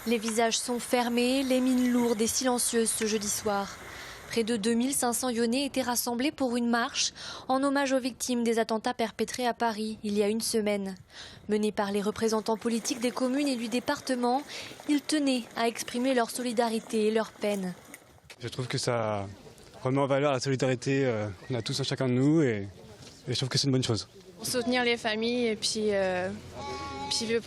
Les visages sont fermés, les mines lourdes et silencieuses ce jeudi soir. Près de 2500 Lyonnais étaient rassemblés pour une marche en hommage aux victimes des attentats perpétrés à Paris il y a une semaine. Menés par les représentants politiques des communes et du département, ils tenaient à exprimer leur solidarité et leur peine. Je trouve que ça remet en valeur la solidarité qu'on a tous en chacun de nous et je trouve que c'est une bonne chose. Pour soutenir les familles et puis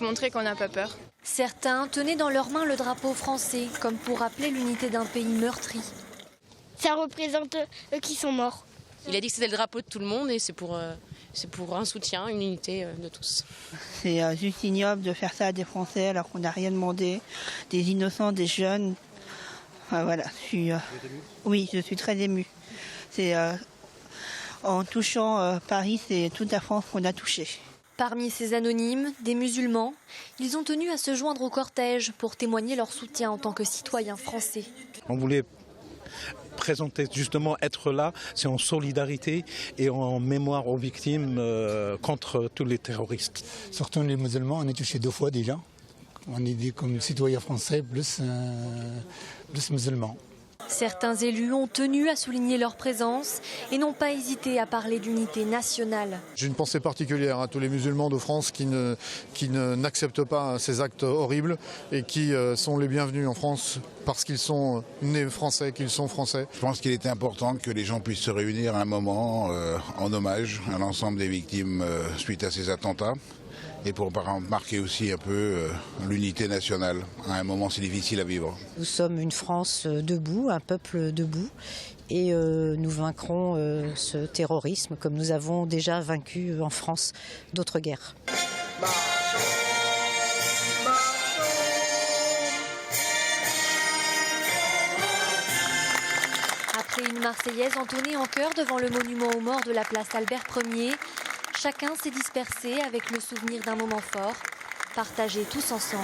montrer qu'on n'a pas peur. Certains tenaient dans leurs mains le drapeau français, comme pour rappeler l'unité d'un pays meurtri. Ça représente eux qui sont morts. Il a dit que c'était le drapeau de tout le monde et c'est pour un soutien, une unité de tous. C'est juste ignoble de faire ça à des Français alors qu'on n'a rien demandé, des innocents, des jeunes. Enfin, voilà, oui, je suis très émue. En touchant Paris, c'est toute la France qu'on a touchée. Parmi ces anonymes, des musulmans, ils ont tenu à se joindre au cortège pour témoigner leur soutien en tant que citoyens français. On voulait présenter justement être là, c'est en solidarité et en mémoire aux victimes contre tous les terroristes. Surtout les musulmans, on est touchés 2 fois déjà. On est dit comme citoyens français plus musulmans. Certains élus ont tenu à souligner leur présence et n'ont pas hésité à parler d'unité nationale. J'ai une pensée particulière à tous les musulmans de France qui n'acceptent pas ces actes horribles et qui sont les bienvenus en France parce qu'ils sont nés français, qu'ils sont français. Je pense qu'il était important que les gens puissent se réunir à un moment en hommage à l'ensemble des victimes suite à ces attentats. Et pour marquer aussi un peu l'unité nationale à un moment si difficile à vivre. Nous sommes une France debout, un peuple debout, et nous vaincrons ce terrorisme comme nous avons déjà vaincu en France d'autres guerres. Après une Marseillaise entonnée en chœur devant le monument aux morts de la place Albert Ier, chacun s'est dispersé avec le souvenir d'un moment fort, partagé tous ensemble.